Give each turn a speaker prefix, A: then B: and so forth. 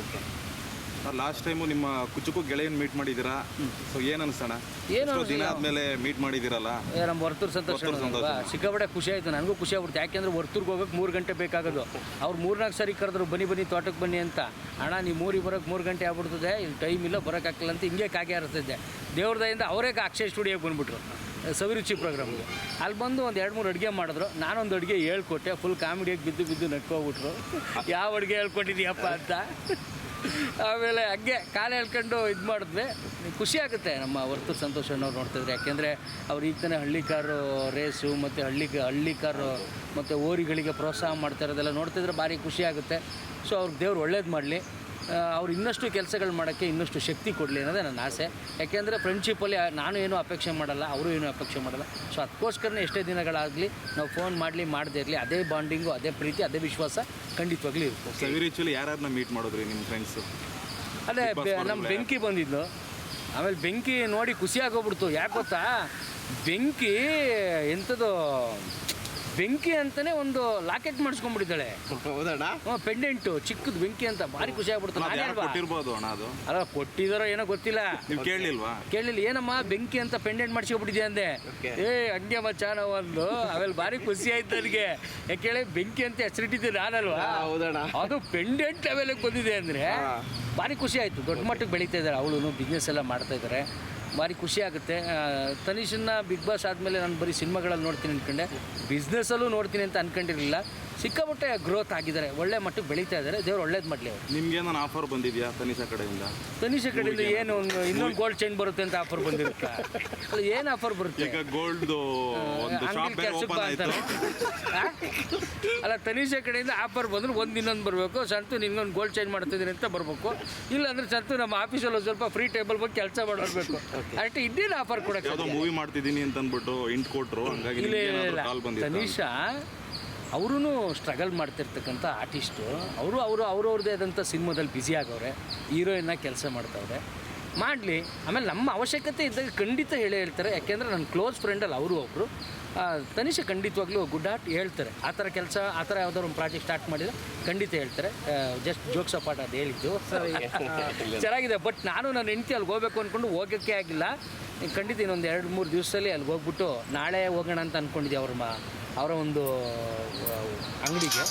A: Okay.
B: Last time ನಿಮ್ಮ ಕುಚುಕು ಗೆಳೆಯನ್ meet ಮಾಡಿದ್ದೀರಾ, so ಏನು ಅನಿಸ್ತಣ?
A: ಏನು
B: ದಿನ ಆದಮೇಲೆ ಮೀಟ್ ಮಾಡಿದ್ದೀರಲ್ಲ?
A: ನಮ್ಮ ವರ್ತೂರು ಸಂತೋಷ ಸಿಕ್ಕಾಪಟ್ಟೆ ಖುಷಿ ಆಯಿತು, ನನಗೂ ಖುಷಿ ಆಗ್ಬಿಡ್ತು. ಯಾಕೆಂದರೆ ವರ್ತೂರ್ಗೆ ಹೋಗೋಕೆ 3 ಗಂಟೆ ಬೇಕಾಗೋದು. ಅವ್ರು 3-4 ಸರಿ ಕರೆದ್ರು, ಬನ್ನಿ ತೋಟಕ್ಕೆ ಬನ್ನಿ ಅಂತ. ಅಣ್ಣ ನೀವು 3 ಬರೋಕ್ಕೆ 3 ಗಂಟೆ ಆಗ್ಬಿಡ್ತದೆ, ಇಲ್ಲಿ ಟೈಮ್ ಇಲ್ಲ, ಬರೋಕ್ಕಾಗಲ್ಲ ಅಂತ ಹಿಂಗೆ ಕಾಗೆ ಹಾರಿಸ್ತಿದ್ದೆ. ದೇವ್ರ ದಯಿಂದ ಅವರೇ ಅಕ್ಷಯ್ ಸ್ಟುಡಿಯೋಗೆ ಬಂದುಬಿಟ್ರು, ಸವಿರುಚಿ ಪ್ರೋಗ್ರಾಮ್ಗೆ. ಅಲ್ಲಿ ಬಂದು ಒಂದು 2-3 ಅಡುಗೆ ಮಾಡಿದ್ರು. ನಾನೊಂದು ಅಡುಗೆ ಹೇಳ್ಕೊಟ್ಟೆ, ಫುಲ್ ಕಾಮಿಡಿಯಾಗಿ ಬಿದ್ದು ನಕ್ಕೋಗ್ಬಿಟ್ರು. ಯಾವ ಅಡುಗೆ ಹೇಳ್ಕೊಟ್ಟಿದ್ದೀಯಪ್ಪ ಅಂತ. ಆಮೇಲೆ ಹಂಗೆ ಕಾಲು ಹೇಳ್ಕೊಂಡು ಇದು ಮಾಡಿದ್ವಿ. ಖುಷಿ ಆಗುತ್ತೆ ನಮ್ಮ ವರ್ತೂರು ಸಂತೋಷ್ ಅನ್ನೋರು ನೋಡ್ತಿದ್ರೆ. ಯಾಕೆಂದರೆ ಅವ್ರು ಈಗ ತಾನೇ ಹಳ್ಳಿಕಾರು ರೇಸು ಮತ್ತು ಹಳ್ಳಿಕಾರು ಮತ್ತು ಓರಿಗಳಿಗೆ ಪ್ರೋತ್ಸಾಹ ಮಾಡ್ತಾ ಇರೋದೆಲ್ಲ ನೋಡ್ತಿದ್ರೆ ಭಾರಿ ಖುಷಿ ಆಗುತ್ತೆ. ಸೊ ಅವ್ರಿಗೆ ದೇವ್ರು ಒಳ್ಳೇದು ಮಾಡಲಿ, ಅವ್ರು ಇನ್ನಷ್ಟು ಕೆಲಸಗಳು ಮಾಡೋಕ್ಕೆ ಇನ್ನಷ್ಟು ಶಕ್ತಿ ಕೊಡಲಿ ಅನ್ನೋದೇ ನನ್ನ ಆಸೆ. ಯಾಕೆಂದರೆ ಫ್ರೆಂಡ್ಶಿಪ್ಪಲ್ಲಿ ನಾನು ಏನೂ ಅಪೇಕ್ಷೆ ಮಾಡಲ್ಲ, ಅವರು ಏನೂ ಅಪೇಕ್ಷೆ ಮಾಡಲ್ಲ. ಸೊ ಅದಕ್ಕೋಸ್ಕರನೇ ಎಷ್ಟೇ ದಿನಗಳಾಗಲಿ ನಾವು ಫೋನ್ ಮಾಡದೇ ಇರಲಿ, ಅದೇ ಬಾಂಡಿಂಗು, ಅದೇ ಪ್ರೀತಿ, ಅದೇ ವಿಶ್ವಾಸ ಖಂಡಿತವಾಗ್ಲೂ ಇರುತ್ತೆ.
B: ಸವಿರುಚಿಲಿ ಯಾರನ್ನ ಮೀಟ್ ಮಾಡಿದ್ರಿ ನಿಮ್ಮ ಫ್ರೆಂಡ್ಸು?
A: ಅದೇ ನಮ್ಮ ಬೆಂಕಿ ಬಂದಿದ್ದು. ಆಮೇಲೆ ಬೆಂಕಿ ನೋಡಿ ಖುಷಿಯಾಗೋಗ್ಬಿಡ್ತು. ಯಾಕೆ ಗೊತ್ತಾ, ಬೆಂಕಿ ಅಂತಲೇ ಒಂದು ಲಾಕೆಟ್ ಮಾಡಿಸ್ಕೊಂಡ್ಬಿಟ್ಟಿದ್ದಾಳೆ.
B: ಹೌದಣ್ಣ?
A: ಪೆಂಡೆಂಟು ಚಿಕ್ಕದು ಬೆಂಕಿ ಅಂತ. ಭಾರಿ ಖುಷಿ ಆಗ್ಬಿಡ್ತು.
B: ಕೊಟ್ಟಿರ್ಬೋದು ಅಣ್ಣ, ಅದು
A: ಅಲ್ಲ ಕೊಟ್ಟಿದಾರೋ ಏನೋ ಗೊತ್ತಿಲ್ಲ.
B: ನೀವು ಕೇಳಲಿಲ್ವಾ?
A: ಕೇಳಲಿಲ್ಲ. ಏನಮ್ಮ ಬೆಂಕಿ ಅಂತ ಪೆಂಡೆಂಟ್ ಮಾಡಿಸ್ಕೊಬಿಟ್ಟಿದ್ಯಾ ಅಂದೆ. ಹಂಗೆ ಮಚ್ಚ ನಾವು ಒಂದು. ಆಮೇಲೆ ಭಾರಿ ಖುಷಿ ಆಯ್ತು ನನಗೆ. ಯಾಕೇಳಿ ಬೆಂಕಿ ಅಂತ ಹೆಸರಿಟ್ಟಿದ್ದೆ ನಾನಲ್ವಾ. ಅದು ಪೆಂಡೆಂಟ್ ಲೆವೆಲಿಗೆ ಬಂದಿದೆ ಅಂದರೆ ಭಾರಿ ಖುಷಿ ಆಯಿತು. ದೊಡ್ಡ ಮಟ್ಟಕ್ಕೆ ಬೆಳೀತಾ ಇದ್ದಾರೆ, ಅವಳು ಬಿಸ್ನೆಸ್ ಎಲ್ಲ ಮಾಡ್ತಾ ಇದ್ದಾರೆ. ಭಾರಿ ಖುಷಿ ಆಗುತ್ತೆ. ತನಿಷನ್ನ ಬಿಗ್ ಬಾಸ್ ಆದಮೇಲೆ ನಾನು ಬರೀ ಸಿನಿಮಾಗಳಲ್ಲಿ ನೋಡ್ತೀನಿ ಅಂದ್ಕೊಂಡೆ, ಬಿಸ್ನೆಸ್ಸಲ್ಲೂ ನೋಡ್ತೀನಿ ಅಂತ ಅಂದ್ಕೊಂಡಿರಲಿಲ್ಲ. ಸಿಕ್ಕಾಪಟ್ಟೆ ಗ್ರೋತ್ ಆಗಿದ್ದಾರೆ, ಒಳ್ಳೆ ಮಟ್ಟಕ್ಕೆ ಬೆಳೀತಾ ಇದ್ದಾರೆ. ದೇವ್ರು ಒಳ್ಳೇದು ಮಾಡಲಿ.
B: ನಿಮ್ಗೆ ನಾನು ಆಫರ್ ಬಂದಿದೆಯಾ ತನಿಷಾ ಕಡೆಯಿಂದ?
A: ತನಿಷಾ ಕಡೆಯಿಂದ ಏನು ಇನ್ನೊಂದು ಗೋಲ್ಡ್ ಚೈನ್ ಬರುತ್ತೆ ಅಂತ ಆಫರ್ ಬಂದಿರುತ್ತೆ. ಅಲ್ಲ ಏನು ಆಫರ್ ಬರುತ್ತೆ?
B: ಈಗ ಗೋಲ್ಡ್ದು
A: ಅಂಗಡಿ ಕೆಲಸಕ್ಕೆ ಅಂತಾರೆ. ಅಲ್ಲ ತನಿಷಾ ಕಡೆಯಿಂದ ಆಫರ್ ಬಂದ್ರೆ ಇನ್ನೊಂದು ಬರಬೇಕು. ಸಂತು ನಿನ್ಗೊಂದು ಗೋಲ್ಡ್ ಚೈನ್ ಮಾಡ್ತಿದ್ದೀನಿ ಅಂತ ಬರಬೇಕು. ಇಲ್ಲಾಂದ್ರೆ ಸಂತು ನಮ್ಮ ಆಫೀಸಲ್ಲಿ ಸ್ವಲ್ಪ ಫ್ರೀ ಟೇಬಲ್ ಬಗ್ಗೆ ಕೆಲಸ ಮಾಡಬೇಕು ಅಷ್ಟೇ. ಇನ್ನೇನು ಆಫರ್ ಕೊಡೋಕ್ಕೆ?
B: ಯಾವುದೋ ಮೂವಿ ಮಾಡ್ತಿದ್ದೀನಿ ಅಂತ ಅಂದ್ಬಿಟ್ಟು ಇಂಟ್ ಕೊಟ್ಟರು, ಹಂಗಾಗಿ
A: ತನಿಷಾ ಅವರೂ ಸ್ಟ್ರಗಲ್ ಮಾಡ್ತಿರ್ತಕ್ಕಂಥ ಆರ್ಟಿಸ್ಟು. ಅವ್ರವ್ರದ್ದೇ ಆದಂಥ ಸಿನಿಮಾದಲ್ಲಿ ಬ್ಯುಸಿ ಆಗವ್ರೆ, ಹೀರೋಯಿನ್ನ ಕೆಲಸ ಮಾಡ್ತಾವ್ರೆ. ಮಾಡಲಿ. ಆಮೇಲೆ ನಮ್ಮ ಅವಶ್ಯಕತೆ ಇದ್ದಾಗ ಖಂಡಿತ ಹೇಳ್ತಾರೆ. ಯಾಕೆಂದರೆ ನನ್ನ ಕ್ಲೋಸ್ ಫ್ರೆಂಡಲ್ಲಿ ಅವರು ಒಬ್ಬರು. ತನಿಷಾ ಖಂಡಿತವಾಗ್ಲೂ ಗುಡ್ ಆರ್ಟ್ ಹೇಳ್ತಾರೆ. ಆ ಥರ ಕೆಲಸ, ಆ ಥರ ಯಾವ್ದಾದ್ರು ಒಂದು ಪ್ರಾಜೆಕ್ಟ್ ಸ್ಟಾರ್ಟ್ ಮಾಡಿದರೆ ಖಂಡಿತ ಹೇಳ್ತಾರೆ. ಜಸ್ಟ್ ಜೋಕ್ಸ್ ಅಪಾರ್ಟ್ ಅದು ಹೇಳಿದ್ದು ಚೆನ್ನಾಗಿದೆ. ಬಟ್ ನಾನು ನನ್ನ ಹೆಂಡತಿ ಅಲ್ಲಿಗೆ ಹೋಗ್ಬೇಕು ಅಂದ್ಕೊಂಡು ಹೋಗೋಕ್ಕೆ ಆಗಿಲ್ಲ. ಖಂಡಿತ ಇನ್ನೊಂದು 2-3 ದಿವಸದಲ್ಲಿ ಅಲ್ಲಿಗೆ ಹೋಗ್ಬಿಟ್ಟು ನಾಳೆ ಹೋಗೋಣ ಅಂತ ಅಂದ್ಕೊಂಡಿದ್ದೆ ಅವರ ಒಂದು ಅಂಗಡಿಗೆ.